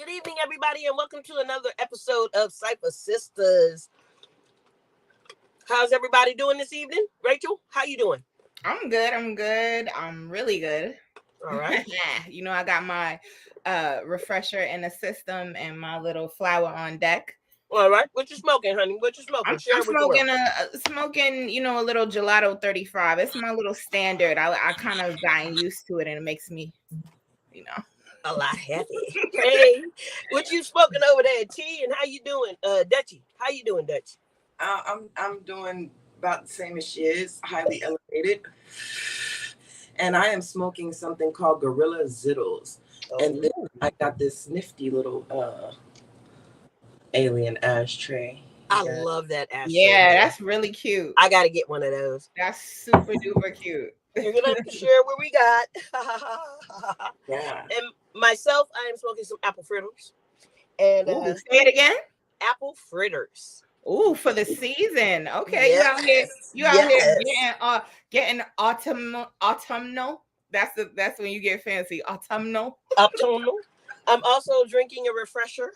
Good evening, everybody, and welcome to another episode of Cypher Sisters. How's everybody doing this evening? Rachel, how you doing? I'm good. I'm really good. All right. I got my refresher in the system and my little flower on deck. All right. What you smoking, honey? What you smoking? I'm, Share I'm it with the world. smoking a little gelato 35. It's my little standard. I kind of gotten used to it, and it makes me, you know. A lot heavy. Hey, what you smoking over there, T? And how you doing, Dutchie? How you doing, Dutch? I'm doing about the same as she is, highly elevated, and I am smoking something called Gorilla Zittles, and then I got this nifty little alien ashtray. I love that ashtray. Yeah, that's really cute. I gotta get one of those. That's super duper cute. You're gonna have to share what we got. Yeah. And myself, I am smoking some apple fritters. And Ooh, say it again. Apple fritters. Ooh, for the season. Okay, Yes. you out here getting autumnal. That's when you get fancy. Autumnal. I'm also drinking a refresher.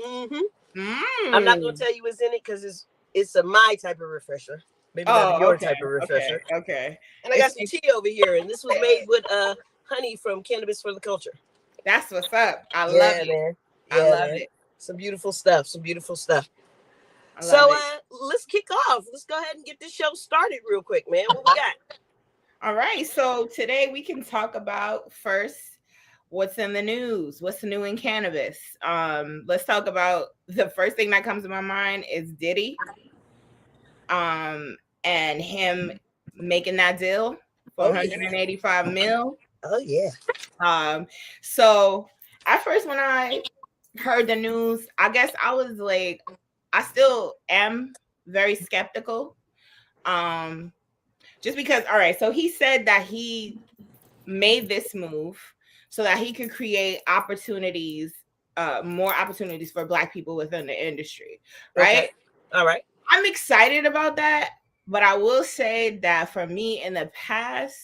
I'm not gonna tell you what's in it because it's a my type of refresher. Maybe not your type of refresher. Okay. And I got some tea over here, and this was made with honey from Cannabis for the Culture. That's what's up. I love it. Man. I love it. Some beautiful stuff. Let's kick off. Let's go ahead and get this show started real quick, man. What we got? All right. So today we can talk about first what's in the news. What's new in cannabis? Let's talk about the first thing that comes to my mind is Diddy. And him making that deal for 185 mil. Oh yeah. So at first when I heard the news, I guess I was like, I still am very skeptical. Just because, all right, so he said that he made this move so that he could create opportunities, more opportunities for Black people within the industry, right? Okay. All right. I'm excited about that, but I will say that for me in the past,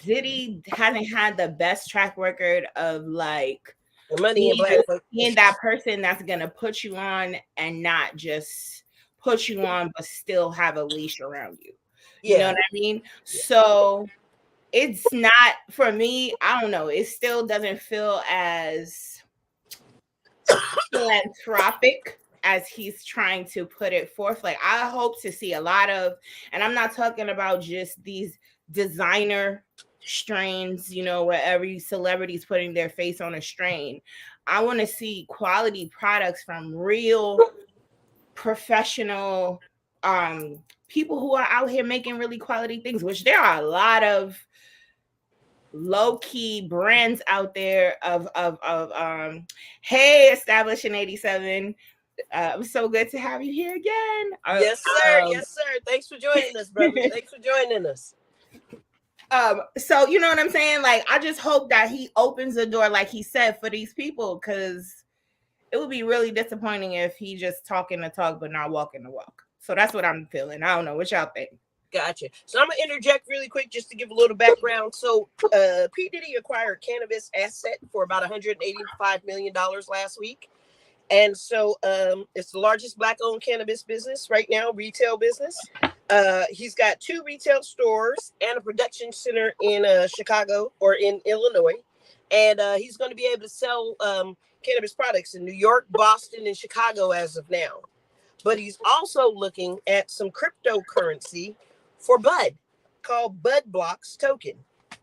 Diddy hasn't had the best track record of like money being that person that's gonna put you on and not just put you on, but still have a leash around you. You know what I mean? Yeah. So it's not for me. I don't know. It still doesn't feel as philanthropic as he's trying to put it forth. Like I hope to see a lot of, and I'm not talking about just these designer strains, where every celebrity's putting their face on a strain. I want to see quality products from real professional people who are out here making really quality things, which there are a lot of low-key brands out there of hey, Establishing 87. So good to have you here again. Yes, sir. Thanks for joining us, brother. Thanks for joining us. So you know what I'm saying? Like, I just hope that he opens the door, like he said, for these people, because it would be really disappointing if he just talking the talk but not walking the walk. So that's what I'm feeling. I don't know what y'all think. Gotcha. So I'm gonna interject really quick just to give a little background. So P. Diddy acquired cannabis asset for about $185 million last week. And so it's the largest Black-owned cannabis business right now, retail business. He's got 2 retail stores and a production center in Chicago or in Illinois. And he's going to be able to sell cannabis products in New York, Boston, and Chicago as of now. But he's also looking at some cryptocurrency for Bud called Bud Blocks token.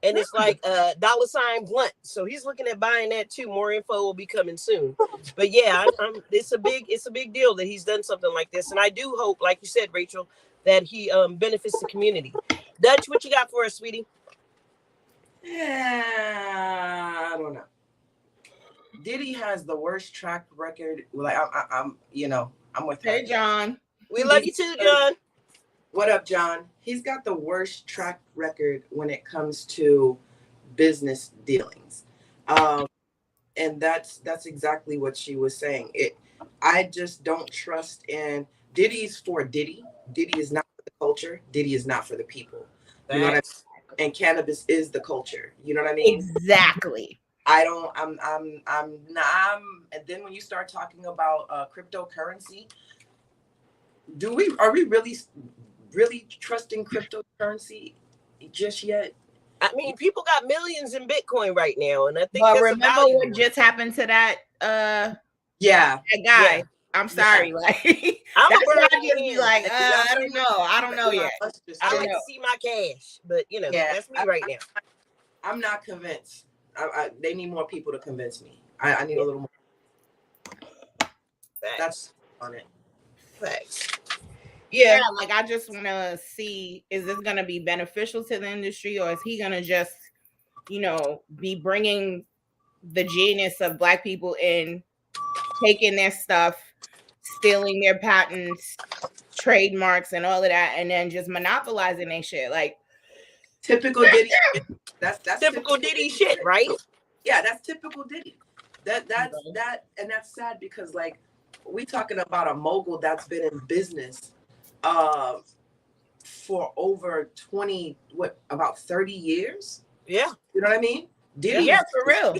And it's like $ blunt. So he's looking at buying that too. More info will be coming soon. But yeah, it's a big deal that he's done something like this. And I do hope, like you said, Rachel, that he benefits the community. Dutch, what you got for us, sweetie? I don't know. Diddy has the worst track record. Like I'm with her. Hey, John. We love you too, John. What up, John? He's got the worst track record when it comes to business dealings. And that's exactly what she was saying. I just don't trust in Diddy's for Diddy. Diddy is not for the culture. Diddy is not for the people. You know what I mean? And cannabis is the culture. You know what I mean? Exactly. I don't. I'm not. And then when you start talking about cryptocurrency, are we really trusting cryptocurrency just yet? I mean, people got millions in Bitcoin right now, and I think But that's remember valuable. what just happened to that Yeah. that guy? Yeah. I'm sorry, like I'm that's a why I bird just in be hand. like, I don't know. I don't know yet. I don't like know. to see my cash, but you know, Yeah, that's me right now. I'm not convinced. They need more people to convince me. I need a little more. Facts. That's on it. Facts. Yeah, like I just want to see, is this going to be beneficial to the industry, or is he going to just, you know, be bringing the genius of Black people in, taking their stuff, stealing their patents, trademarks, and all of that, and then just monopolizing their shit? Like typical Diddy. That's typical Diddy shit, right? Yeah, that's typical Diddy. That's and that's sad because like we talking about a mogul that's been in business for over 30 years. Yeah, you know what I mean. Diddy, yeah, for real.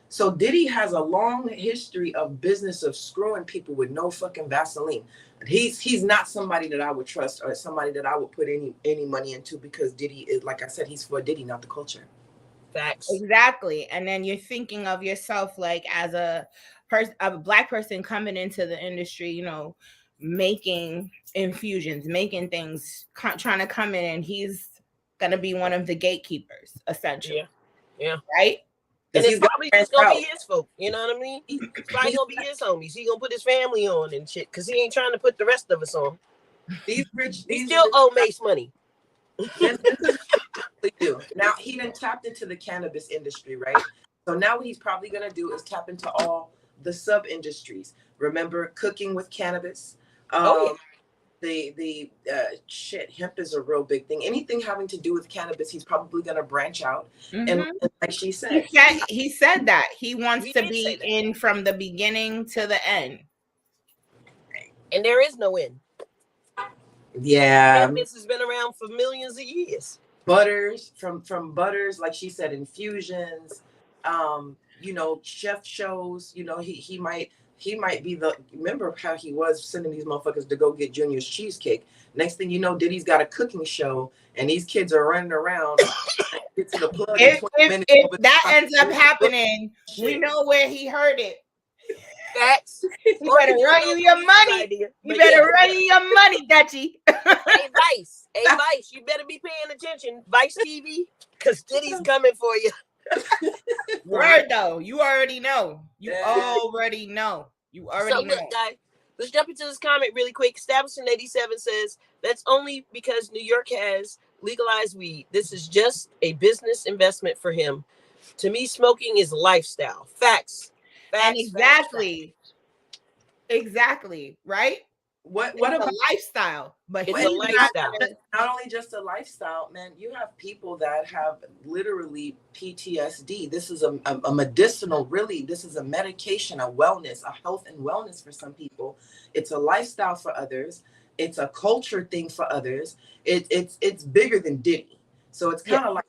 So Diddy has a long history of business of screwing people with no fucking Vaseline. He's not somebody that I would trust or somebody that I would put any money into, because Diddy is, like I said, he's for Diddy, not the culture. Facts. Exactly. And then you're thinking of yourself like as a Black person coming into the industry, you know, making infusions, making things, trying to come in, and he's gonna be one of the gatekeepers, essentially. Yeah. Right. And it's probably just gonna be his folk. You know what I mean? It's probably gonna be his homies. He gonna put his family on and shit, because he ain't trying to put the rest of us on. He still owe Mace money. Now he done tapped into the cannabis industry, right? So now what he's probably gonna do is tap into all the sub industries. Remember, cooking with cannabis. The hemp is a real big thing. Anything having to do with cannabis, he's probably gonna branch out. And like she said, he said that he wants to be in from the beginning to the end. And there is no end. Yeah, cannabis has been around for millions of years. Butters, from butters, like she said, infusions, you know, chef shows. You know, he might be the, remember how he was sending these motherfuckers to go get Junior's cheesecake. Next thing you know, Diddy's got a cooking show and these kids are running around. Get to the plug. If that ends up happening, we know where he heard it. Facts. You better run you your money. You better run you your money, Dutchie. Hey, Vice, you better be paying attention. Vice TV, because Diddy's coming for you. Word though, you already know. You already know. So look, guys, let's jump into this comment really quick. Establishing 87 says that's only because New York has legalized weed. This is just a business investment for him. To me, smoking is a lifestyle. Facts. And exactly, right? What about a lifestyle? But it's a lifestyle. Not only just a lifestyle, man. You have people that have literally PTSD. This is a medicinal, really. This is a medication, a wellness, a health and wellness for some people. It's a lifestyle for others. It's a culture thing for others. It's bigger than Diddy. So it's kind of like,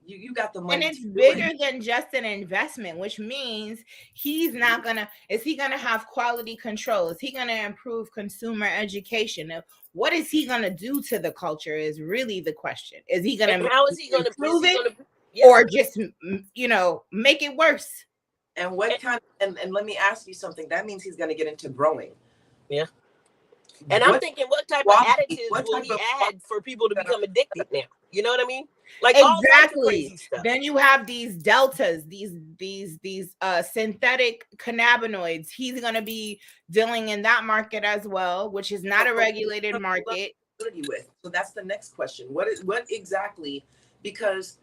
you got the money. And it's bigger than just an investment, which means is he gonna have quality control? Is he gonna improve consumer education? What is he gonna do to the culture is really the question. Is he gonna improve it or just, you know, make it worse? And what kind of, and let me ask you something. That means he's gonna get into growing. Yeah. And I'm thinking, what type of attitudes will he add for people to become addicted now? You know what I mean? Like exactly. Then you have these deltas, these synthetic cannabinoids. He's gonna be dealing in that market as well, which is not a regulated market. So that's the next question. What exactly? Because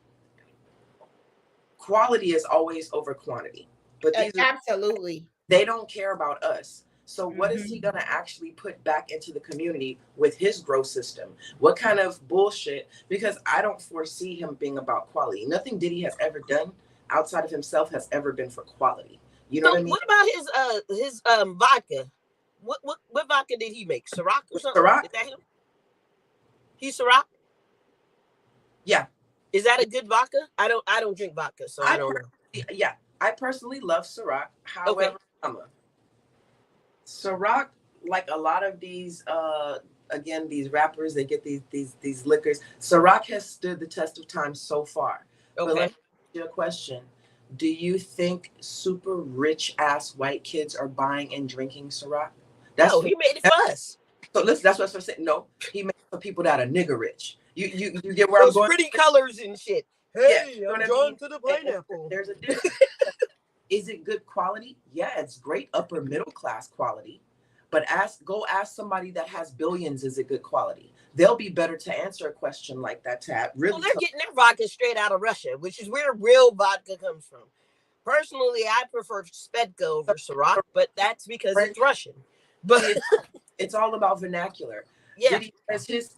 quality is always over quantity. But absolutely, they don't care about us. So what is he going to actually put back into the community with his growth system? What kind of bullshit? Because I don't foresee him being about quality. Nothing Diddy has ever done outside of himself has ever been for quality. You know what I mean? What about his vodka? What vodka did he make? Ciroc or something? Ciroc? Is that him? He's Ciroc? Yeah. Is that a good vodka? I don't drink vodka, so I don't know. Yeah, I personally love Ciroc. However, Ciroc, like a lot of these again, these rappers, they get these liquors. Ciroc has stood the test of time so far. Okay. But let me ask you a question. Do you think super rich ass white kids are buying and drinking Ciroc? No, he made it for us. So listen, that's what I'm saying. No, he made it for people that are nigger rich. You get where Those I'm going? pretty colors and shit. Hey, You know what I'm I drawn mean? to the pineapple. There's a difference. Is it good quality? Yeah, it's great upper middle class quality. But go ask somebody that has billions, is it good quality? They'll be better to answer a question like that. Well, they're getting their vodka straight out of Russia, which is where real vodka comes from. Personally, I prefer Svedka over Ciroc, but that's because it's Russian. But it's all about vernacular. Yeah.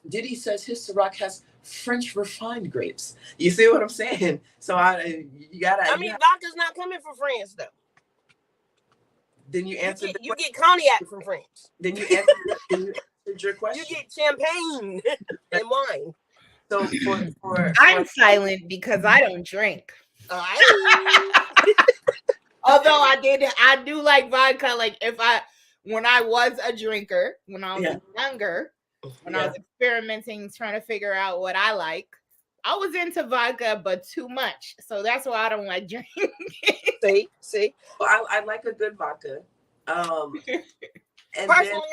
Diddy says his Ciroc has French refined grapes. You see what I'm saying? So vodka's not coming from France though. Then you answered. You get cognac from France. Then you answered your question. You get champagne and wine. So I'm silent because I don't drink. Although I do like vodka. Like when I was a drinker, when I was younger, when I was experimenting, trying to figure out what I like, I was into vodka, but too much. So that's why I don't like drinking. See. Well, I like a good vodka. Personally,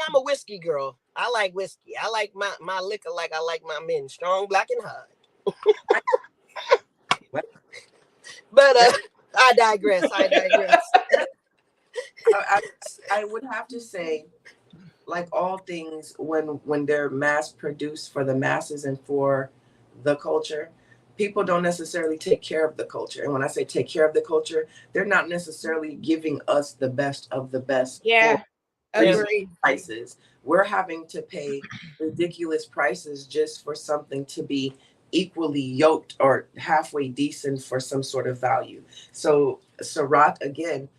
I'm a whiskey girl. I like whiskey. I like my liquor like I like my men, strong, black, and hard. But I digress. I would have to say, like all things, when they're mass produced for the masses and for the culture, people don't necessarily take care of the culture. And when I say take care of the culture, they're not necessarily giving us the best of the best. Yeah, agree. Prices. We're having to pay ridiculous prices just for something to be equally yoked or halfway decent for some sort of value. So Ciroc, again,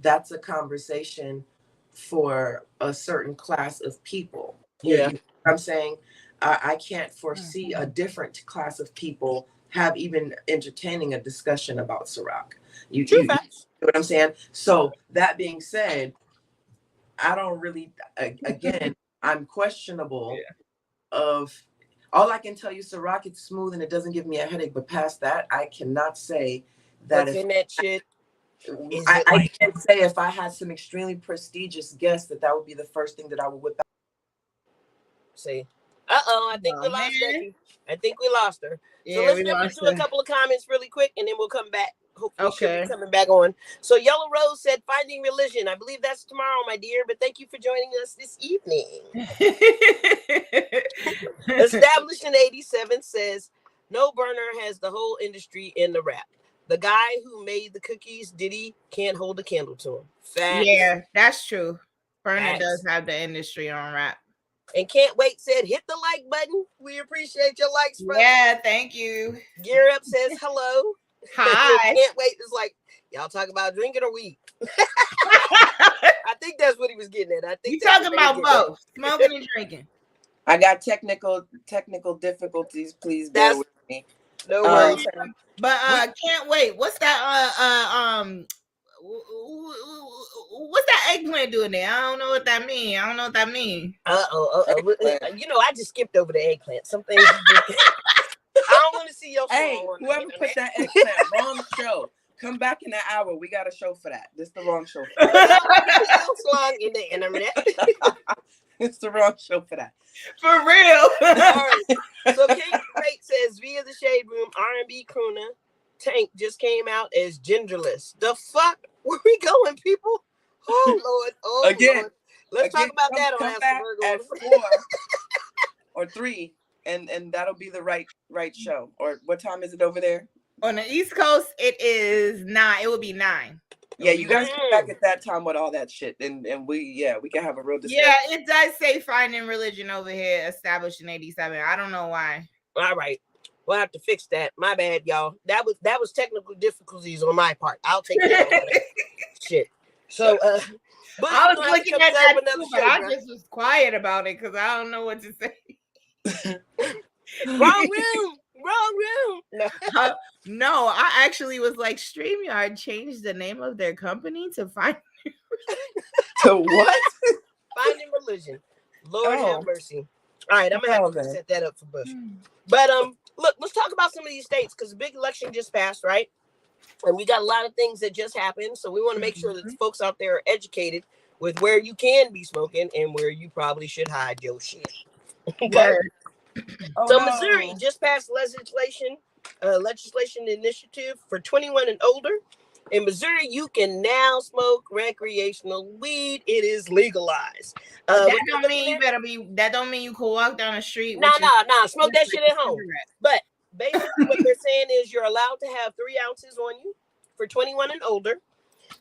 that's a conversation for a certain class of people. You know what I'm saying? I can't foresee a different class of people have even entertaining a discussion about Ciroc. You know what I'm saying? So that being said, I don't really, again, I'm questionable of, all I can tell you, Ciroc, it's smooth and it doesn't give me a headache. But past that, I cannot say that. What's in that shit? I can't say if I had some extremely prestigious guest that would be the first thing that I would whip out. See. I think we lost Becky. I think we lost her. So let's jump into a couple of comments really quick and then we'll come back. Hopefully she'll be coming back on. So Yellow Rose said, finding religion. I believe that's tomorrow, my dear, but thank you for joining us this evening. Established in 87 says, No Burner has the whole industry in the rap. The guy who made the cookies, Diddy, can't hold a candle to him. Facts. Yeah, that's true. Burner does have the industry on rap. And Can't Wait said, hit the like button. We appreciate your likes, brother. Yeah, thank you. Gear Up says, hello. Hi. Can't Wait is like, y'all talk about drinking or weed? I think that's what he was getting at. I think you talking about both, smoking and drinking. I got technical difficulties. Please bear with me. No worries. But Can't Wait. What's that? What's that eggplant doing there? I don't know what that means. You know, I just skipped over the eggplant. Some things. I don't want to see your show. Hey, whoever put that eggplant, wrong show. Come back in an hour. We got a show for that. This is the wrong show. For that. Slung in the internet. It's the wrong show for that. For real. All right. So King Great says, via the Shade Room, R&B crooner Tank just came out as genderless. The fuck? Where we going, people? Oh Lord. Oh again. Lord. Let's talk about that on at 4 or 3, and that'll be the right show. Or what time is it over there? On the East Coast, it is 9. It will be 9. Yeah, you guys come back at that time with all that shit, and we can have a real discussion. Yeah, it does say finding religion over here, established in 87. I don't know why. All right, we'll have to fix that. My bad, y'all. That was technical difficulties on my part. I'll take that. Shit. So, but I was looking at that too, but I just was quiet about it because I don't know what to say. Wrong room. Wrong room. No. No, I actually was like, StreamYard changed the name of their company to find. To what? Finding religion. Lord Oh. have mercy. All right, I'm gonna have to Okay. set that up for Bush. But look, let's talk about some of these states because the big election just passed, right? And we got a lot of things that just happened, so we want to make sure that the folks out there are educated with where you can be smoking and where you probably should hide your shit. Okay. Word. Oh, So no. Missouri just passed legislation initiative for 21 and older. In Missouri, you can now smoke recreational weed. It is legalized. That what don't they're mean looking you at- better be. That don't mean you can walk down the street. Nah, with your smoke that shit at home. cigarette. But basically, what they're saying is you're allowed to have 3 ounces on you for 21 and older.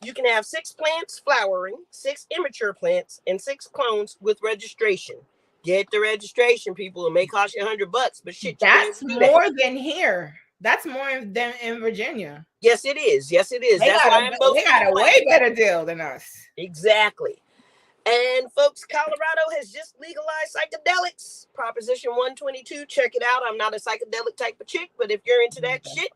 You can have 6 plants flowering, 6 immature plants, and 6 clones with registration. Get the registration, people. It may cost you $100, but shit, That's you can do more that. than here. That's more than in Virginia. Yes, it is. Yes, it is. They That's got why I'm voting. they got a way better deal than us. Exactly. And folks, Colorado has just legalized psychedelics. Proposition 122. Check it out. I'm not a psychedelic type of chick, but if you're into that shit,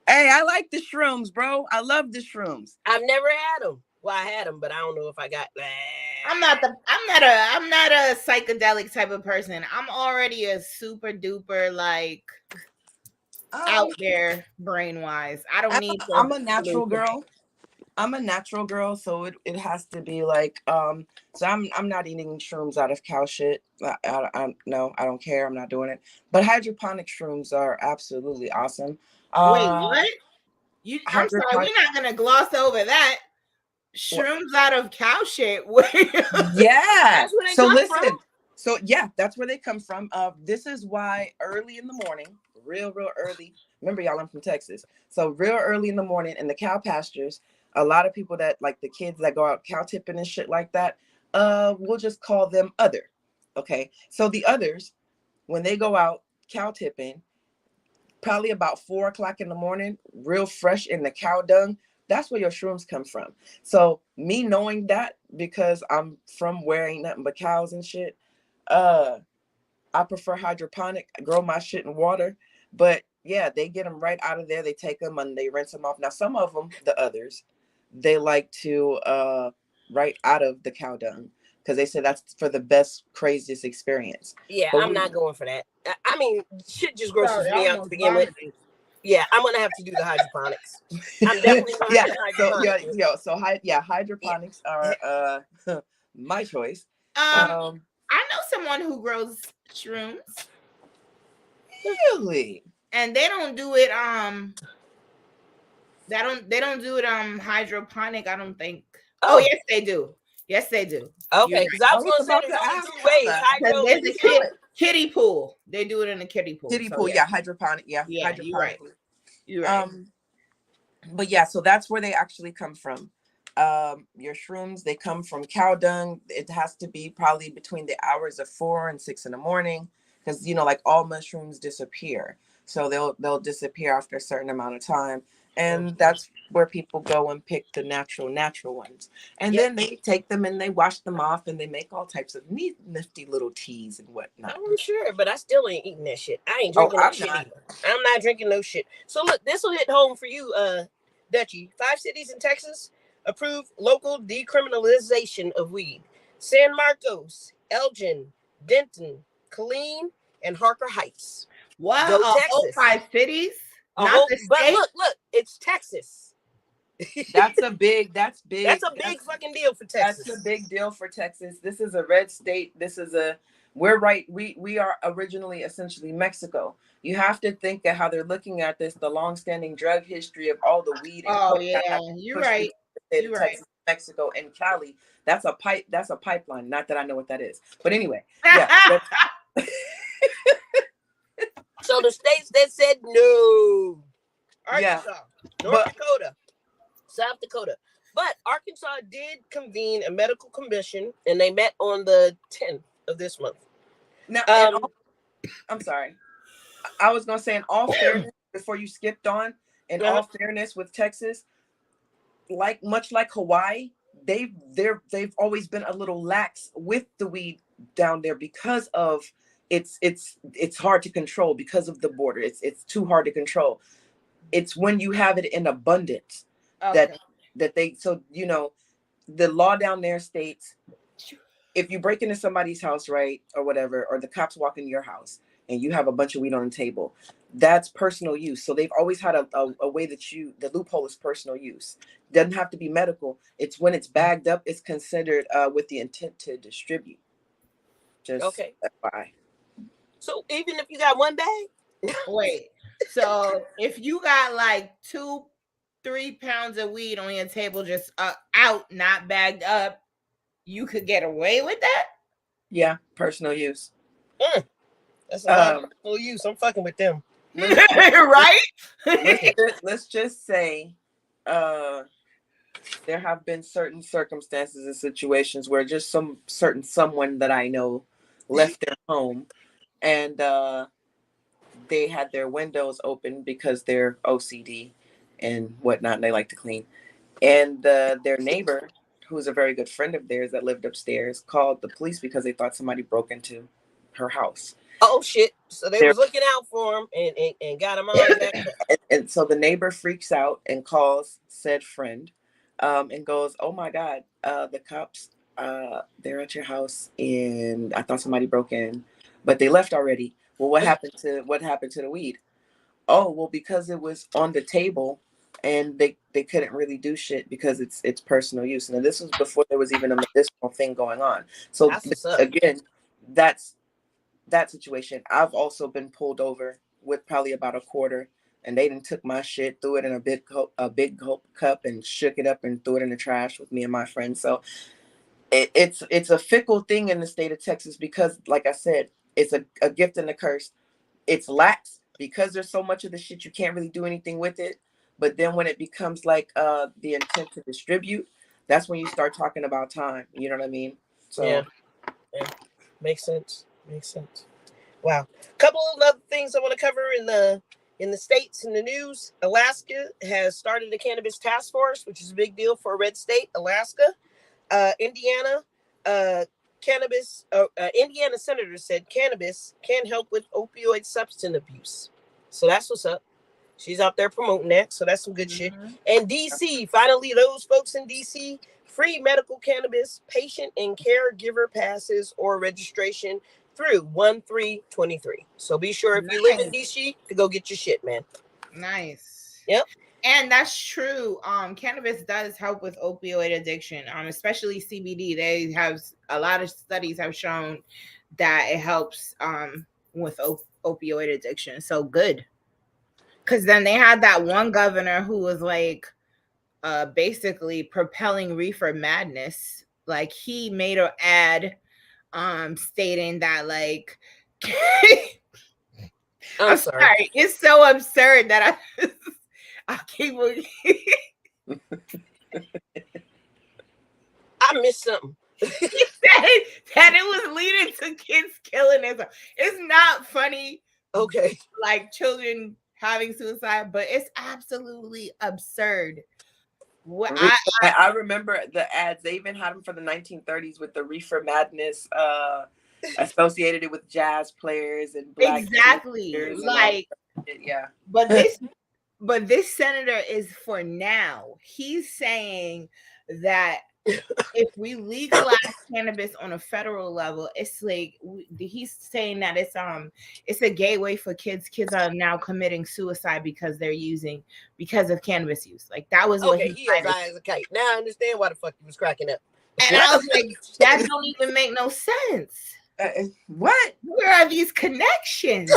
Hey, I like the shrooms, bro. I love the shrooms. I've never had them. Well, I had them, but I don't know if I got. I'm not a psychedelic type of person. I'm already a super duper like out there brain wise. I don't need. I'm a natural girl. I'm a natural girl, so it has to be like so I'm not eating shrooms out of cow shit. No, I don't care. I'm not doing it. But hydroponic shrooms are absolutely awesome. Wait, what? I'm sorry, hydroponic- we're not gonna gloss over that. Shrooms out of cow shit. Yeah. That's where they So come listen. from. So yeah, that's where they come from. This is why early in the morning, real early. Remember, y'all, I'm from Texas. So real early in the morning in the cow pastures, a lot of people that like the kids that go out cow tipping and shit like that, we'll just call them other. Okay. So the others, when they go out cow tipping, probably about 4 o'clock in the morning, real fresh in the cow dung, that's where your shrooms come from. So me knowing that, because I'm from where ain't nothing but cows and shit, I prefer hydroponic. I grow my shit in water. But yeah, they get them right out of there. They take them and they rinse them off. Now, some of them, the others, they like to right out of the cow dung because they say that's for the best, craziest experience. Yeah, But I'm not going for that. I mean, shit just grosses me out to begin with. Vomited. Yeah, I'm gonna have to do the hydroponics. I'm definitely gonna Yeah. have the So hydroponics. hydroponics are my choice. I know someone who grows shrooms, Really? and they don't do it. They don't do it hydroponic. I don't think. Oh, yes, they do. Yes, they do. Okay, because I was I was gonna say about there's to only ask 2 ways. that. Hydro There's and a kiddie pool. They do it in a kiddie pool. Kiddie So, pool, yeah, hydroponic, yeah, Yeah, hydroponic. you're right. You're right. But yeah, so that's where they actually come from. Your shrooms, they come from cow dung. It has to be probably between the hours of 4 and 6 in the morning, because like all mushrooms disappear, so they'll disappear after a certain amount of time, and that's where people go and pick the natural ones, and then they take them and they wash them off and they make all types of neat, nifty little teas and whatnot. I'm sure, but I still ain't eating that shit. I ain't drinking no I'm shit not. either. I'm not drinking no shit. So look, this will hit home for you, Dutchie. 5 cities in Texas approve local decriminalization of weed. San Marcos, Elgin, Denton, Killeen, and Harker Heights. Wow, Go all Texas. 5 cities, A not whole- the but state. look, it's Texas. That's big. That's That's a big fucking deal for Texas. That's a big deal for Texas. This is a red state. We're right. We are originally essentially Mexico. You have to think of how they're looking at this, the long-standing drug history of all the weed. And Oh coke that yeah, have you're pushed right. through the state of You're right. Texas, Mexico, and Cali. That's a pipeline. Not that I know what that is, but anyway, yeah. So the states that said no: Arkansas, Yeah. North Dakota, South Dakota. But Arkansas did convene a medical commission, and they met on the 10th of this month. Now, I'm sorry. I was gonna say, in all fairness, before you skipped on, in all fairness with Texas, much like Hawaii, they've always been a little lax with the weed down there because of it's hard to control because of the border. It's too hard to control. It's when you have it in abundance that Okay. they, so the law down there states, if you break into somebody's house, right, or whatever, or the cops walk in your house and you have a bunch of weed on the table, that's personal use. So they've always had a way that the loophole is personal use. Doesn't have to be medical. It's when it's bagged up, it's considered with the intent to distribute. Just Okay. FYI. So even if you got one bag, Wait. So if you got like 2-3 pounds of weed on your table, just out, not bagged up, you could get away with that? Yeah, personal use. that's a lot of personal use. I'm fucking with them. Right? Let's just say there have been certain circumstances and situations where just someone that I know left their home, and they had their windows open because they're OCD and whatnot, and they like to clean. And their neighbor, who was a very good friend of theirs that lived upstairs, called the police because they thought somebody broke into her house. Oh shit! So they was looking out for him and got him on back. And so the neighbor freaks out and calls said friend, and goes, "Oh my God, the cops, they're at your house, and I thought somebody broke in, but they left already. Well, what happened to the weed? Oh, well, because it was on the table, and they couldn't really do shit because it's personal use. And this was before there was even a medicinal thing going on. So again, that's that situation. I've also been pulled over with probably about a quarter, and they didn't took my shit, threw it in a big cup, and shook it up and threw it in the trash with me and my friends. So it's a fickle thing in the state of Texas because, like I said, it's a gift and a curse. It's lax because there's so much of the shit you can't really do anything with it. But then when it becomes like the intent to distribute, that's when you start talking about time. You know what I mean? So yeah. Makes sense. Wow. A couple of other things I want to cover in the states in the news. Alaska has started a cannabis task force, which is a big deal for a red state, Alaska. Indiana, Indiana senator said cannabis can help with opioid substance abuse. So that's what's up. She's out there promoting that. So that's some good shit. And DC, finally, those folks in DC, free medical cannabis patient and caregiver passes or registration through 1/3/23. So be sure if you live in DC to go get your shit, man. Nice. Yep. And that's true. Cannabis does help with opioid addiction, especially CBD. They have a lot of studies have shown that it helps with opioid addiction. So good. Because then they had that one governor who was like basically propelling reefer madness. Like he made an ad stating that like I'm sorry. It's so absurd that I keep I missed something. He said that it was leading to kids killing themselves. It's not funny. Okay. Like children having suicide, but it's absolutely absurd. What I remember the ads, they even had them for the 1930s with the reefer madness, associated it with jazz players and black exactly like yeah. But this senator is for now. He's saying that if we legalize cannabis on a federal level, it's like he's saying that it's a gateway for kids. Kids are now committing suicide because of cannabis use. Like that was what he has eyes as a kite. Now I understand why the fuck he was cracking up. And I was like, that don't even make no sense. What? Where are these connections?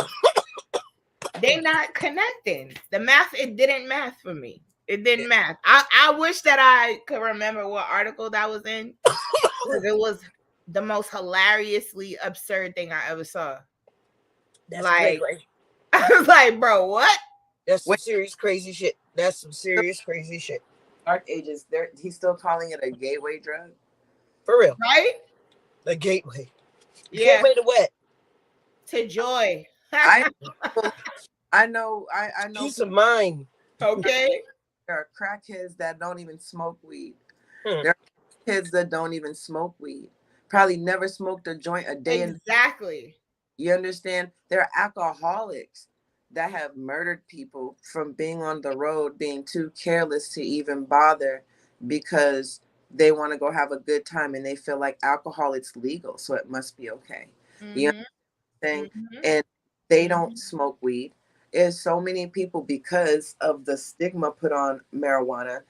They're not connecting. The math, it didn't math for me. It didn't math. I wish that I could remember what article that was in. Because it was the most hilariously absurd thing I ever saw. That's like, great. I was like, bro, what? That's some serious crazy shit. That's some serious crazy shit. Dark Ages, he's still calling it a gateway drug. For real. Right? A gateway. Yeah. Gateway to what? To joy. I know. Peace of mind. Okay. There are crackheads that don't even smoke weed. There are kids that don't even smoke weed. Probably never smoked a joint a day. Exactly. You understand? There are alcoholics that have murdered people from being on the road, being too careless to even bother because they want to go have a good time and they feel like alcohol it's legal, so it must be okay. You know Mm-hmm. what I'm saying? Mm-hmm. And they Mm-hmm. don't smoke weed. There's so many people because of the stigma put on marijuana,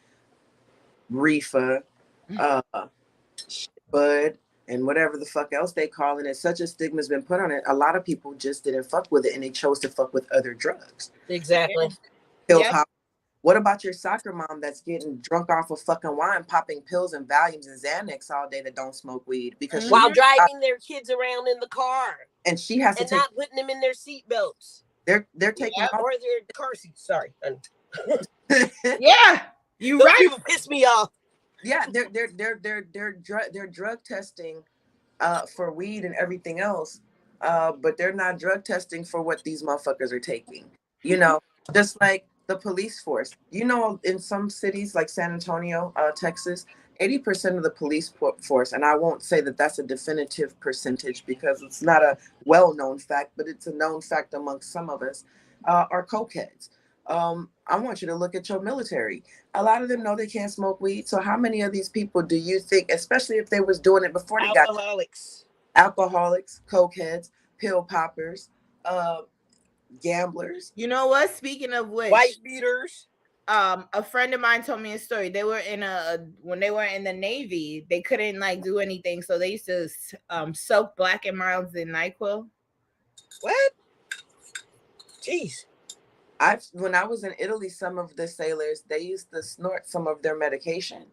reefer, uh, bud, and whatever the fuck else they call it. And such a stigma's been put on it. A lot of people just didn't fuck with it and they chose to fuck with other drugs. Exactly. Pill Yep. pop. What about your soccer mom that's getting drunk off of fucking wine, popping pills and Valiums and Xanax all day that don't smoke weed because she While driving their kids around in the car and she has to and take not putting them in their seat belts they're taking Yep. all or their car seats. Sorry. Yeah, you Those right. people piss me off. yeah, they're drug testing for weed and everything else, but they're not drug testing for what these motherfuckers are taking. You know, just like the police force. You know, in some cities like San Antonio, Texas, 80% of the police force, and I won't say that that's a definitive percentage because it's not a well-known fact, but it's a known fact amongst some of us, are cokeheads. I want you to look at your military. A lot of them know they can't smoke weed. So how many of these people do you think, especially if they was doing it before they got Alcoholics. alcoholics, cokeheads, pill poppers, gamblers? You know what? Speaking of which, Wife beaters. a friend of mine told me a story. They were when they were in the Navy, they couldn't like do anything, so they used to soak Black and Milds in NyQuil. What? Jeez. When I was in Italy, some of the sailors, they used to snort some of their medication,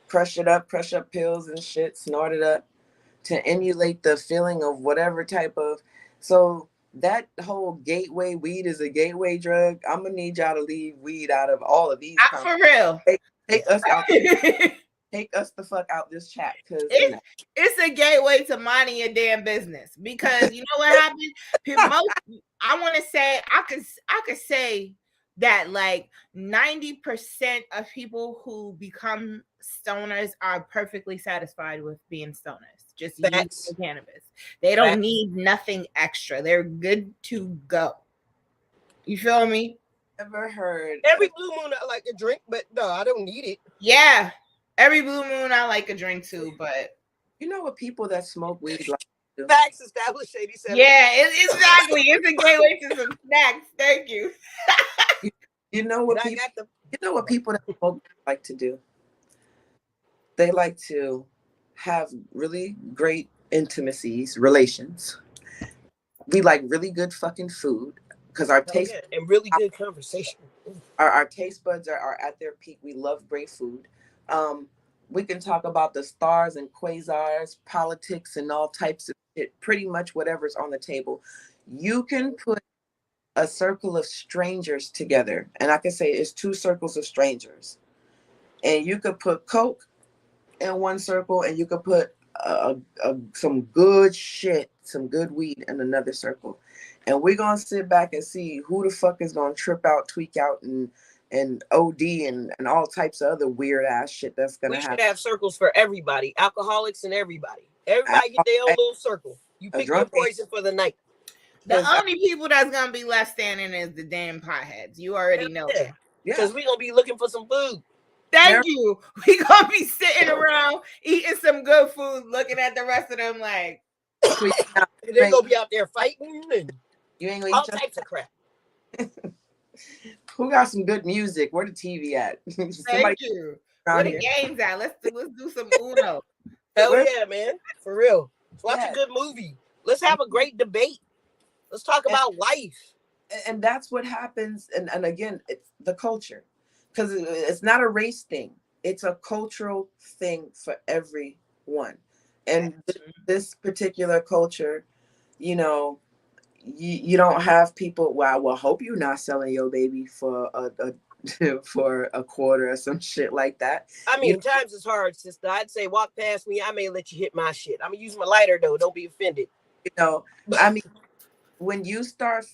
crush up pills and shit, snort it up to emulate the feeling of whatever type of. So that whole gateway weed is a gateway drug. I'm gonna need y'all to leave weed out of all of these. For real. Take us out. Take us the fuck out this chat because it's a gateway to minding your damn business. Because you know what happened? I want to say I could say that like 90% of people who become stoners are perfectly satisfied with being stoners, just using the cannabis. They don't need nothing extra. They're good to go. You feel me? Ever heard? Every blue moon I like to drink, but no, I don't need it. Yeah. Every blue moon I like a drink too, but you know what people that smoke weed like to do? Facts established 87. Yeah, exactly. It's a gateway to some snacks. Thank you. You know what people, you know what people that smoke like to do? They like to have really great intimacies, relations. We like really good fucking food because our taste and really good conversation. Our taste buds are at their peak. We love great food. We can talk about the stars and quasars, politics, and all types of shit. Pretty much whatever's on the table. You can put a circle of strangers together, and I can say it's 2 circles of strangers, and you could put Coke in one circle, and you could put some good shit, some good weed in another circle, and we're gonna sit back and see who the fuck is gonna trip out, tweak out, and OD and all types of other weird ass shit that's gonna happen. We should have circles for everybody, alcoholics and everybody. Everybody get their own little circle. You pick your poison for the night. The only people that's gonna be left standing is the damn potheads. You already know that. Because we're gonna be looking for some food. Thank you. We gonna be sitting around eating some good food, looking at the rest of them like they're gonna be out there fighting and you ain't all types of crap. Who got some good music? Where the TV at? Thank you. Where the games at? Let's do some Uno. Hell yeah, man. For real. Let's watch a good movie. Let's have a great debate. Let's talk about life. And that's what happens. And again, it's the culture. Because it's not a race thing. It's a cultural thing for everyone. And this particular culture, you know, you don't have people. Well, I will hope you're not selling your baby for for a quarter or some shit like that. I mean, times is hard, sister. I'd say walk past me. I may let you hit my shit. I'm gonna use my lighter though. Don't be offended. You know, I mean, when you start,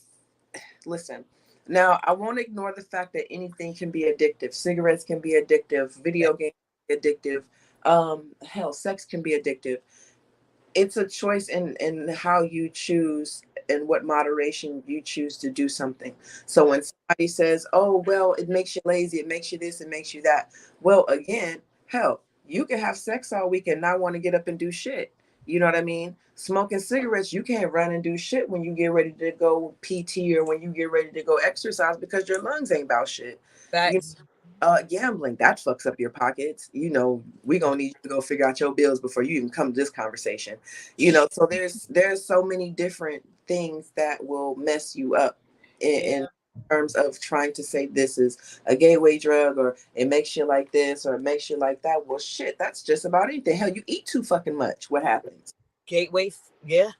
listen. Now, I won't ignore the fact that anything can be addictive. Cigarettes can be addictive. Video games can be addictive. Hell, sex can be addictive. it's a choice in how you choose and what moderation you choose to do something. So when somebody says, oh, well, it makes you lazy, it makes you this, it makes you that. Well, again, hell, you can have sex all week and not want to get up and do shit. You know what I mean? Smoking cigarettes, you can't run and do shit when you get ready to go PT or when you get ready to go exercise because your lungs ain't about shit. Facts. Gambling, that fucks up your pockets. You know, we're gonna need you to go figure out your bills before you even come to this conversation. You know, so there's so many different things that will mess you up in terms of trying to say this is a gateway drug or it makes you like this or it makes you like that. Well, shit, that's just about anything. Hell, you eat too fucking much. What happens? Gateway, yeah.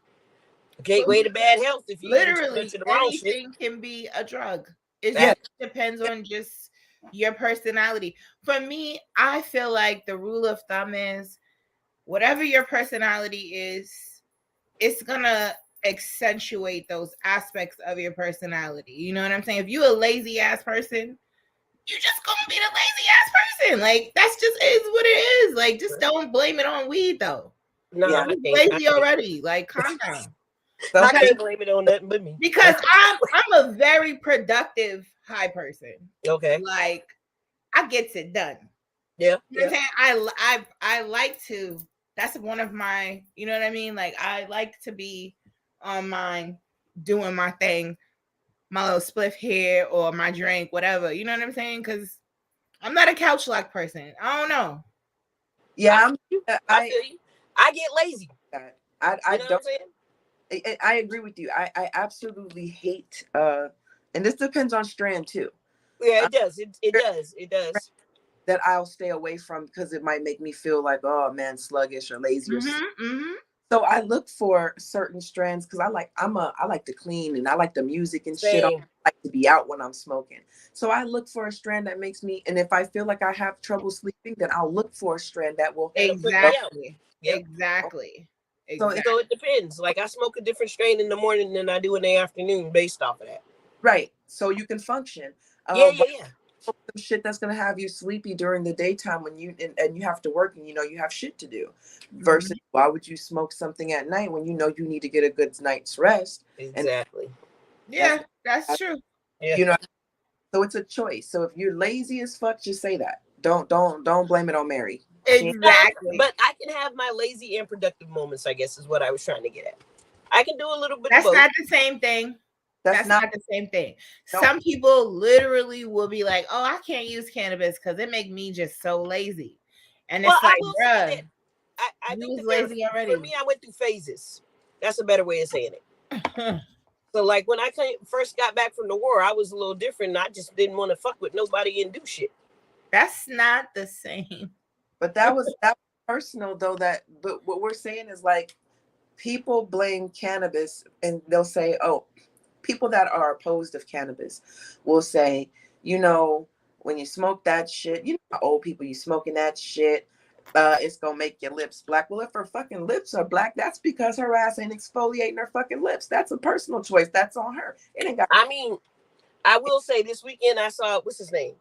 Gateway to bad health if you eat too Literally much of the wrong shit. anything can be a drug. It Yeah. just depends on just your personality. For me, I feel like the rule of thumb is whatever your personality is, it's gonna accentuate those aspects of your personality. You know what I'm saying? If you a lazy ass person, you just gonna be the lazy ass person. Like that's just is what it is. Like just don't blame it on weed though. No, Yeah. I You're can't. lazy already. Like calm down. I can't blame it on nothing but me. Because I'm a very productive high person. Okay. Like I gets it done. Yeah. You know what I'm saying? I like to. That's one of my. You know what I mean? Like I like to be on mine, doing my thing, my little spliff here or my drink, whatever. You know what I'm saying? Because I'm not a couch lock person. I don't know. Yeah, I feel you. I get lazy. I You know what I'm don't. saying? I agree with you. I absolutely hate and this depends on strand too. Yeah, it does. It does. It does. That I'll stay away from because it might make me feel like, oh man, sluggish or lazy or so I look for certain strands because I like to clean and I like the music and shit. I Same. like to be out when I'm smoking. So I look for a strand that makes me, and if I feel like I have trouble sleeping, then I'll look for a strand that will That'll put me out. Exactly. Yep. Exactly. So Exactly. So it depends. Like I smoke a different strain in the morning than I do in the afternoon based off of that. right. So you can function. Yeah. Some shit that's gonna have you sleepy during the daytime when you and you have to work and you know you have shit to do. Versus why would you smoke something at night when you know you need to get a good night's rest? Exactly. Yeah, that's true. Yeah. You know, so it's a choice. So if you're lazy as fuck, just say that. Don't blame it on Mary. Exactly. But I can have my lazy and productive moments, I guess is what I was trying to get at. I can do a little bit That's of both. not the same thing. That's not the same thing. No. Some people literally will be like, "Oh, I can't use cannabis because it make me just so lazy," and it's like, bruh, I think lazy already. For me, I went through phases. That's a better way of saying it. So, like when I first got back from the war, I was a little different. I just didn't want to fuck with nobody and do shit. That's not the same. But that was personal though. But what we're saying is like people blame cannabis and they'll say, oh, people that are opposed of cannabis will say, you know, when you smoke that shit, you know, old people, you smoking that shit, it's gonna make your lips black. Well, if her fucking lips are black, that's because her ass ain't exfoliating her fucking lips. That's a personal choice. That's on her. It ain't got. I mean, I will say this weekend I saw what's his name,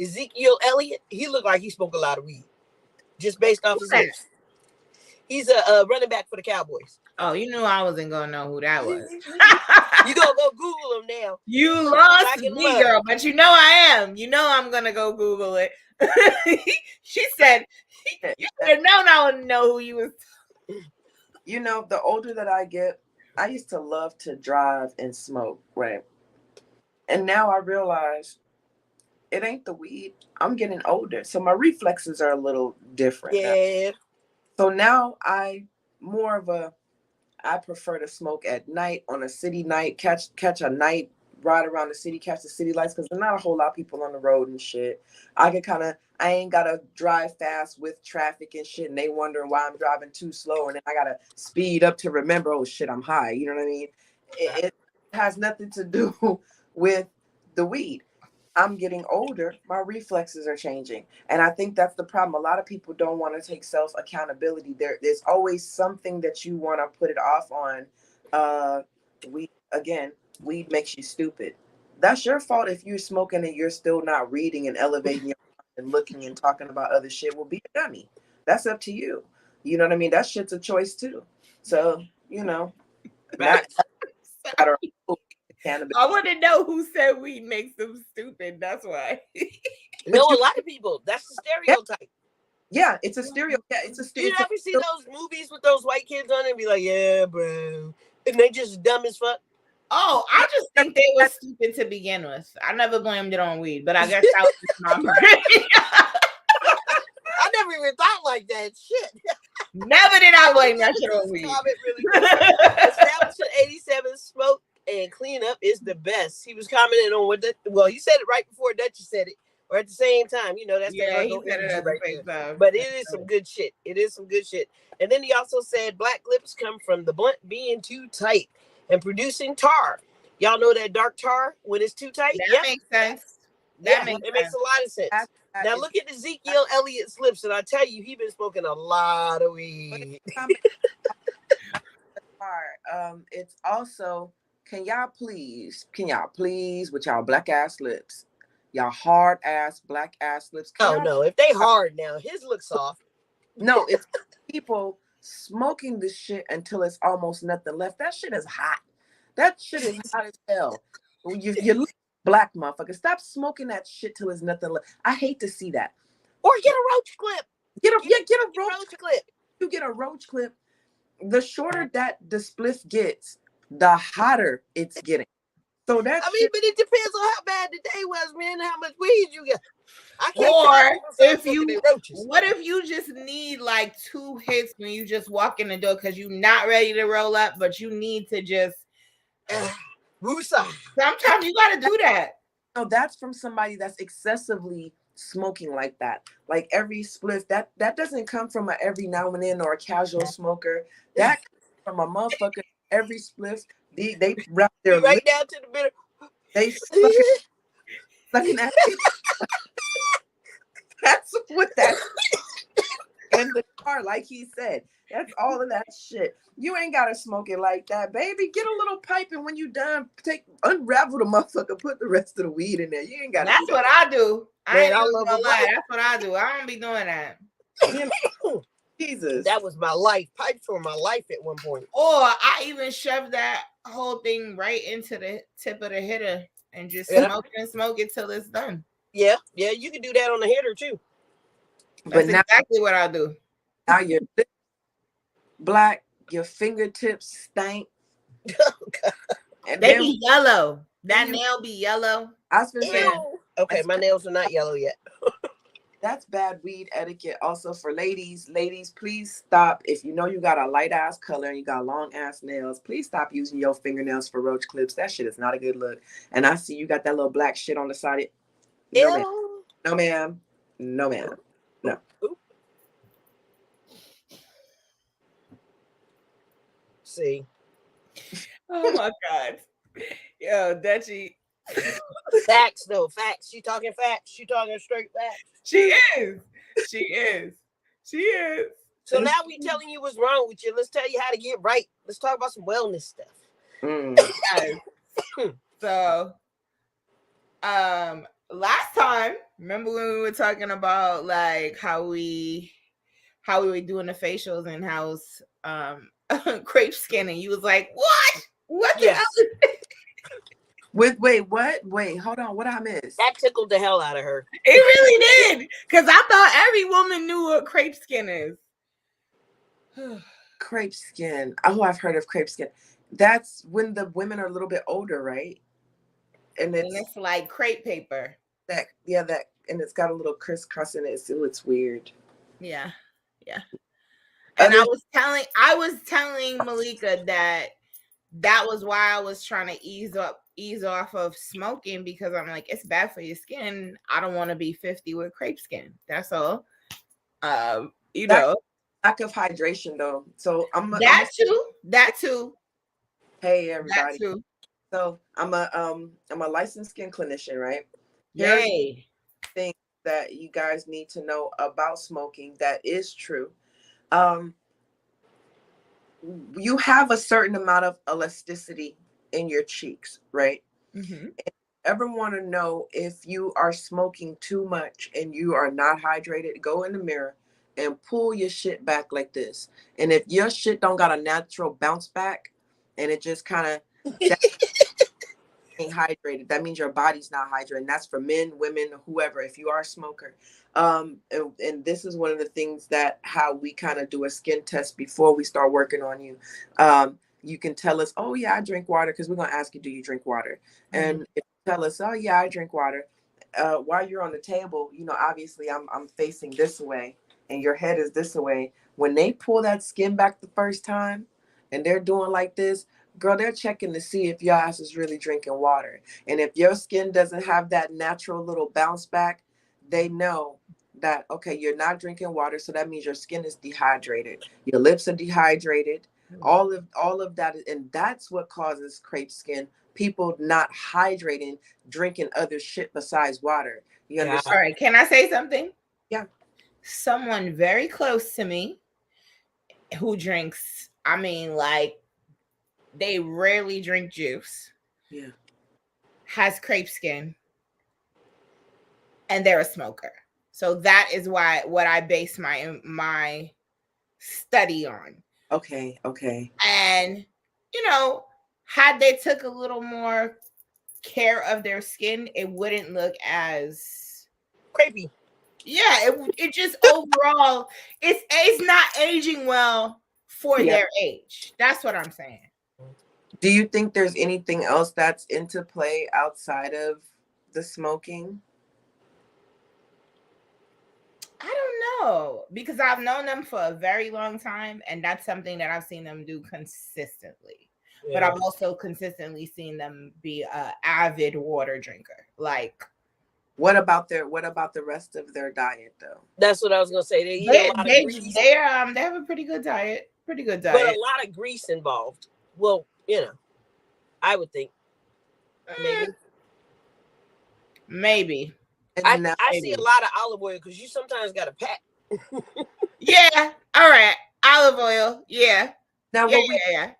Ezekiel Elliott. He looked like he smoked a lot of weed, just based off his lips. He's a running back for the Cowboys. Oh, you knew I wasn't gonna know who that was. You gonna go Google him now. You lost me, girl, but you know I am. You know I'm gonna go Google it. She said, "You should have known I wouldn't know who you was." You know, the older that I get, I used to love to drive and smoke, right? And now I realize it ain't the weed. I'm getting older, so my reflexes are a little different. Yeah. So now I prefer to smoke at night on a city night, catch a night ride around the city, catch the city lights, because there's not a whole lot of people on the road and shit. I ain't gotta drive fast with traffic and shit, and they wondering why I'm driving too slow, and then I gotta speed up to remember, oh shit, I'm high. You know what I mean? It has nothing to do with the weed. I'm getting older, my reflexes are changing. And I think that's the problem. A lot of people don't want to take self accountability. There's always something that you want to put it off on. Weed makes you stupid. That's your fault if you're smoking and you're still not reading and elevating your and looking and talking about other shit. Well, be a dummy. That's up to you. You know what I mean? That shit's a choice too. So, you know, not Facts. that are cannabis. I want to know who said weed makes them stupid. That's why. No, But a lot of people. That's the yeah, stereotype. yeah, it's a stereo. Yeah, it's a You it's a ever see those movies with those white kids on it and be like, yeah, bro. And they just dumb as fuck? Oh, I just think they were stupid to begin with. I never blamed it on weed, but I guess that was just my brain. I never even thought like that. Shit. Never did I blame that shit on This weed. comment really quick. Established in 87, smoke and clean up is the best. He was commenting on well, he said it right before Dutchie said it, or at the same time. You know, that's Yeah, that he Virgo said it energy at the right same there. time. But it is some good shit. It is some good shit. And then he also said black lips come from the blunt being too tight and producing tar. Y'all know that dark tar when it's too tight? That makes sense. That makes it sense. makes a lot of sense. that Now is- look at Ezekiel Elliott's lips, and I tell you, he been smoking a lot of weed. It's also, can y'all please with y'all black ass lips, y'all hard ass black ass lips. Oh no, if they hard now, his look soft. No, it's people smoking this shit until it's almost nothing left. That shit is hot. That shit is hot as hell. You look black motherfucker. Stop smoking that shit till there's nothing left. I hate to see that. Or get a roach clip. Get a Roach clip. You get a roach clip. The shorter that the spliff gets, the hotter it's getting. So that's but it depends on how bad the day was, man. How much weed you got. I can't Or if you, roaches. what if you just need like 2 hits when you just walk in the door because you're not ready to roll up, but you need to just. Woosah. Sometimes you got to do that. No, that's from somebody that's excessively smoking like that. Like every spliff, that doesn't come from a every now and then or a casual smoker. That comes from a motherfucker. Every spliff, they wrap their right lips, down to the bitter. they sucking that. That's what that in the car, like he said. That's all of that shit. You ain't gotta smoke it like that, baby. Get a little pipe, and when you done, unravel the motherfucker, put the rest of the weed in there. You ain't gotta. That's what I do. I Man, ain't I even love gonna a lie. pipe. That's what I do. I don't be doing that. You know, Jesus. That was my life. Pipes were my life at one point. Or I even shove that whole thing right into the tip of the hitter and just smoke it till it's done. Yeah, you can do that on the hitter too. That's But now, exactly what I do. now your lips black, your fingertips stank. And They then be yellow. That you- nail be yellow. I was gonna say Ew. Okay, my nails are not yellow yet. that's bad weed etiquette. Also for ladies, please stop. If you know you got a light ass color and you got long ass nails, please stop using your fingernails for roach clips. That shit is not a good look. And I see you got that little black shit on the side. No, ma'am. Ew. No, ma'am. No, ma'am. No. Oop. See. Oh my god. Yo, Dutchie. Facts though, facts. She talking facts. She talking straight facts. She is. She is. She is. So now we telling you what's wrong with you. Let's tell you how to get right. Let's talk about some wellness stuff. Yes. So last time, remember when we were talking about like how we were doing the facials and how's crepe skin, and you was like, what the Yes. hell? Wait, what? Wait, hold on. What I missed? That tickled the hell out of her. It really did, because I thought every woman knew what crepe skin is. Crepe skin. Oh, I've heard of crepe skin. That's when the women are a little bit older, right? And It's like crepe paper. that, and it's got a little crisscross in it. So it's weird. Yeah. And I was telling Malika that was why I was trying to ease off of smoking, because I'm like, it's bad for your skin. I don't want to be 50 with crepe skin. That's all. You know, Lack of hydration though. So that too. Hey everybody. That too. So I'm a licensed skin clinician, right? Yay. Things that you guys need to know about smoking that is true. You have a certain amount of elasticity in your cheeks, right? Mm-hmm. Ever want to know if you are smoking too much and you are not hydrated? Go in the mirror and pull your shit back like this. And if your shit don't got a natural bounce back and it just kind of ain't hydrated, that means your body's not hydrated. That's for men, women, whoever, if you are a smoker. And this is one of the things that how we kind of do a skin test before we start working on you. You can tell us, oh yeah, I drink water, because we're gonna ask you, do you drink water? And if you tell us, oh yeah, I drink water, while you're on the table, you know, obviously I'm facing this way and your head is this way. When they pull that skin back the first time and they're doing like this, girl, they're checking to see if your ass is really drinking water. And if your skin doesn't have that natural little bounce back, they know that, okay, you're not drinking water. So that means your skin is dehydrated. Your lips are dehydrated. All of that. And that's what causes crepe skin. People not hydrating, drinking other shit besides water. You understand? All right. Can I say something? Yeah. Someone very close to me who drinks, I mean, like, they rarely drink juice. Yeah. Has crepe skin. And they're a smoker. So that is what I base my study on. Okay. And, you know, had they took a little more care of their skin, it wouldn't look as crepey. Yeah, it just overall, it's not aging well for their age. That's what I'm saying. Do you think there's anything else that's into play outside of the smoking? I don't know, because I've known them for a very long time, and that's something that I've seen them do consistently. Yeah. But I've also consistently seen them be an avid water drinker. Like, what about the rest of their diet though? That's what I was gonna say. They eat a lot of grease. They have a pretty good diet. But a lot of grease involved. Well, you know, I would think maybe. I see a lot of olive oil because you sometimes got to pack. Yeah. All right. Olive oil. Yeah. Now yeah.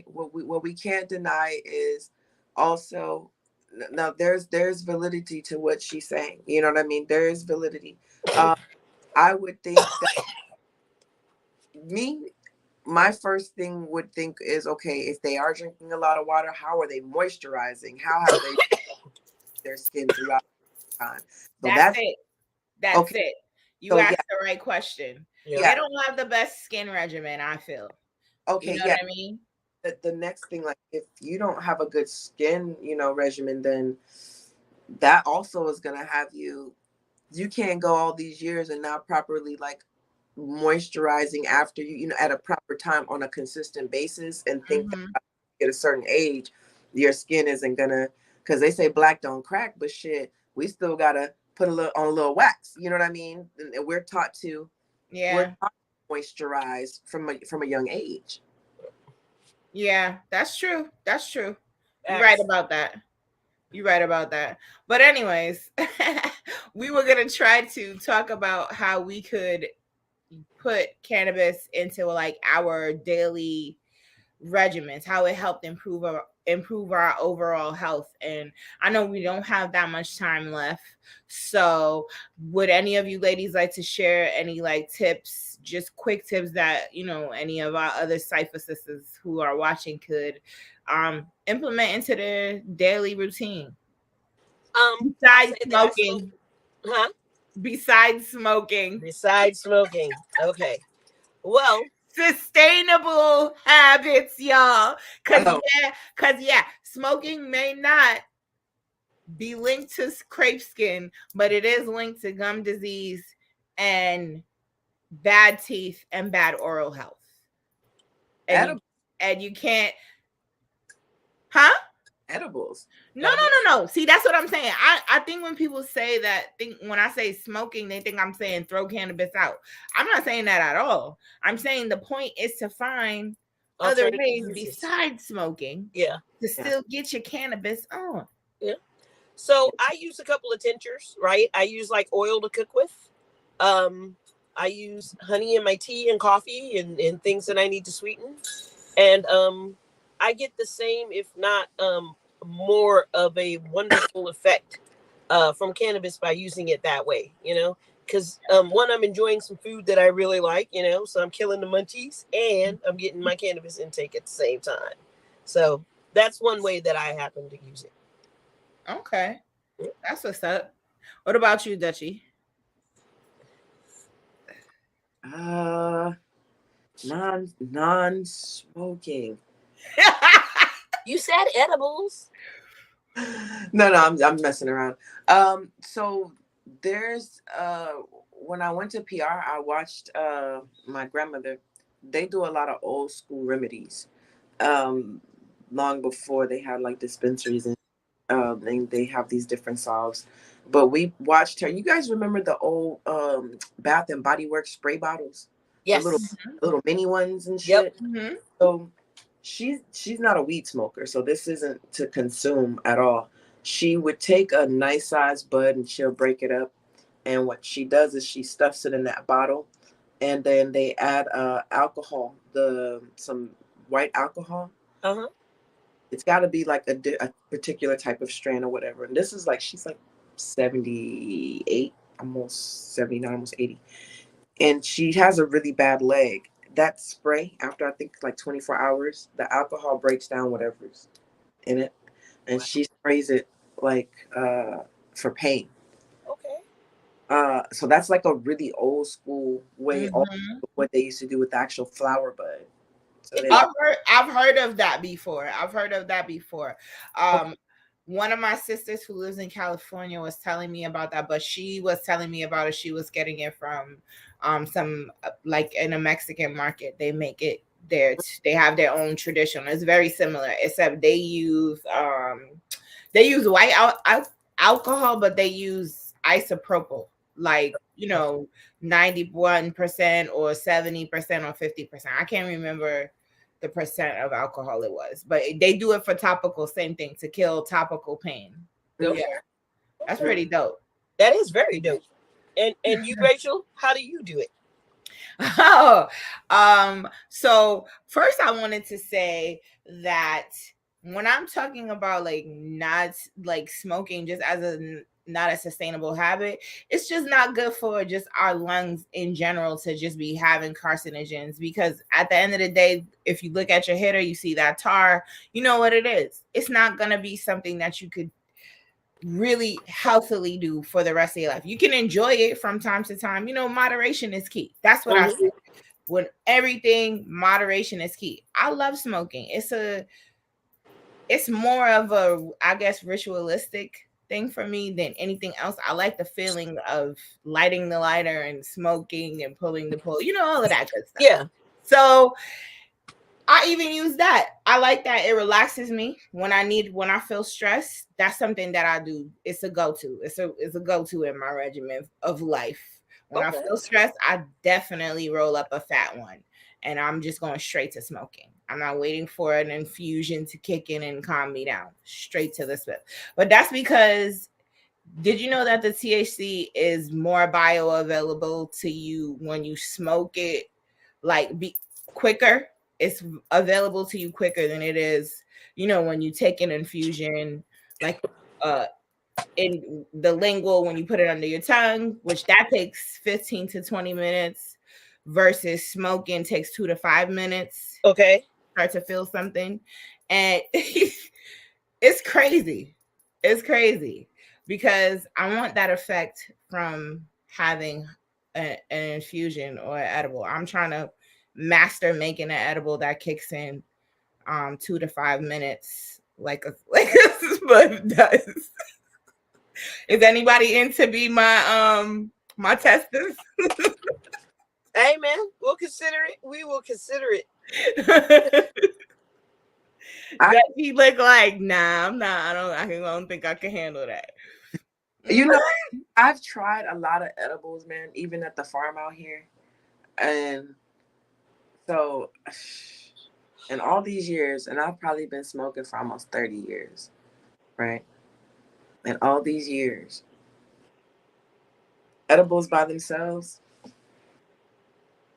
What we can't deny is also, now there's validity to what she's saying. You know what I mean? There is validity. I would think that my first thing would think is, okay, if they are drinking a lot of water, how are they moisturizing? How have they their skin throughout the time? So that's it. That's okay. It. You asked the right question. Yeah. They don't have the best skin regimen, I feel. Okay, you know what I mean? The next thing, like, if you don't have a good skin, regimen, then that also is gonna have you can't go all these years and not properly like moisturizing after you at a proper time on a consistent basis, and think that at a certain age your skin isn't gonna, because they say black don't crack, but shit, we still gotta put a little wax, you know what I mean? And we're taught to moisturize from a young age. Yeah, that's true. You're right about that. But anyways, we were gonna try to talk about how we could put cannabis into like our daily regimens, how it helped improve our overall health. And I know we don't have that much time left, so would any of you ladies like to share any like tips, just quick tips that any of our other Cypher sisters who are watching could implement into their daily routine? Besides smoking. Besides smoking. Okay. Well, sustainable habits, y'all. Cause smoking may not be linked to crepe skin, but it is linked to gum disease and bad teeth and bad oral health. And you can't, edibles. No. See, that's what I'm saying. I think when people say that, when I say smoking, they think I'm saying throw cannabis out. I'm not saying that at all. I'm saying the point is to find other ways besides smoking. Yeah. To still get your cannabis on. Yeah. So I use a couple of tinctures, right? I use like oil to cook with. I use honey in my tea and coffee and things that I need to sweeten. And I get the same, if not more of a wonderful effect from cannabis by using it that way. because one, I'm enjoying some food that I really like, so I'm killing the munchies and I'm getting my cannabis intake at the same time. So that's one way that I happen to use it. Okay, that's what's up. What about you, Dutchie? Non-smoking. You said edibles. No, I'm messing around. So there's when I went to PR, I watched my grandmother. They do a lot of old school remedies. Long before they had like dispensaries and they have these different salves. But we watched her. You guys remember the old Bath and Body Works spray bottles? Yes. The little mini ones and Yep. shit. Mm-hmm. So she's not a weed smoker, so this isn't to consume at all. She would take a nice sized bud and she'll break it up, and what she does is she stuffs it in that bottle, and then they add alcohol, some white alcohol. Uh-huh. It's got to be like a particular type of strain or whatever. And this is like, she's like 78, almost 79, almost 80, and she has a really bad leg. That spray, after I think like 24 hours, the alcohol breaks down whatever's in it, and she sprays it like for pain. Okay. So that's like a really old school way of what they used to do with the actual flower bud. So I've heard of that before. One of my sisters who lives in California was telling me about that, but she was telling me about it. She was getting it from some like in a Mexican market. They make it there. They have their own tradition. It's very similar, except they use white alcohol, but they use isopropyl, like 91% or 70% or 50%. I can't remember the percent of alcohol it was, but they do it for topical, same thing, to kill topical pain. Okay. Yeah, that's pretty dope. That is very dope. And you, Rachel, how do you do it? So first I wanted to say that when I'm talking about like not like smoking just as a not a sustainable habit, it's just not good for just our lungs in general to just be having carcinogens, because at the end of the day, if you look at your hitter, you see that tar, you know what it is. It's not going to be something that you could really healthily do for the rest of your life. You can enjoy it from time to time. Moderation is key. That's what I say. When everything, moderation is key. I love smoking. It's more of a, I guess, ritualistic thing for me than anything else. I like the feeling of lighting the lighter and smoking and pulling the pull, all of that good stuff. Yeah. So I even use that. I like that. It relaxes me when I feel stressed. That's something that I do. It's a go-to. It's a go-to in my regimen of life. When I feel stressed, I definitely roll up a fat one, and I'm just going straight to smoking. I'm not waiting for an infusion to kick in and calm me down. Straight to the spit. But that's because, did you know that the THC is more bioavailable to you when you smoke it, like quicker? It's available to you quicker than it is, when you take an infusion, like in the lingual, when you put it under your tongue, which that takes 15 to 20 minutes versus smoking takes 2 to 5 minutes. Okay. Start to feel something. And it's crazy. It's crazy because I want that effect from having an infusion or an edible. I'm trying to master making an edible that kicks in 2 to 5 minutes like a smoke does. Is anybody in to be my my testers? Hey man, we'll consider it. We will consider it. That he look like, nah, I'm not. I don't think I can handle that. I've tried a lot of edibles, man, even at the farm out here. And so, in all these years, and I've probably been smoking for almost 30 years, right? In all these years, edibles by themselves,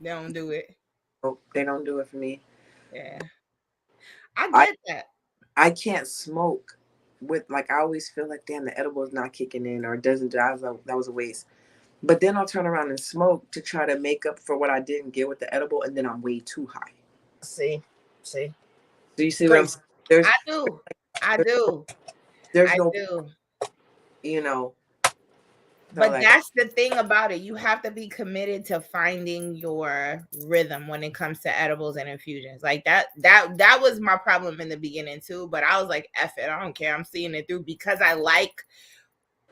they don't do it. Oh, they don't do it for me. Yeah. I get that. I can't smoke with, like, I always feel like, damn, the edible is not kicking in or it doesn't. That was a waste. But then I'll turn around and smoke to try to make up for what I didn't get with the edible, and then I'm way too high. See. Do you see what I'm saying? I do. There's I no, do. you know. But like, that's the thing about it. You have to be committed to finding your rhythm when it comes to edibles and infusions. Like that was my problem in the beginning too. But I was like, F it, I don't care. I'm seeing it through because I like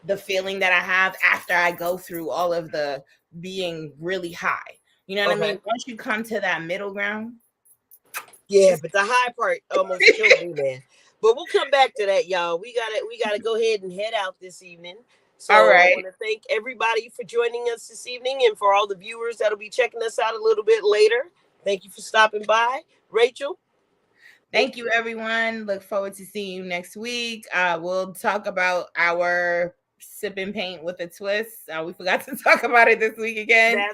the feeling that I have after I go through all of the being really high. You know what I mean? Once you come to that middle ground. Yeah, but the high part almost killed me, man. But we'll come back to that, y'all. We gotta go ahead and head out this evening. So All right. I want to thank everybody for joining us this evening, and for all the viewers that'll be checking us out a little bit later. Thank you for stopping by, Rachel. Thank you, everyone. Look forward to seeing you next week. We'll talk about our sipping paint with a twist. We forgot to talk about it this week again.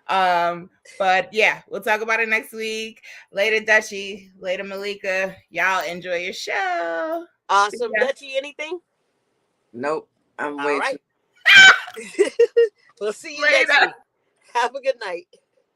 But yeah, we'll talk about it next week. Later, Dutchie. Later, Malika. Y'all enjoy your show. Awesome. Dutchie, anything? Nope. I'm way too. We'll see you Later. next week. Have a good night.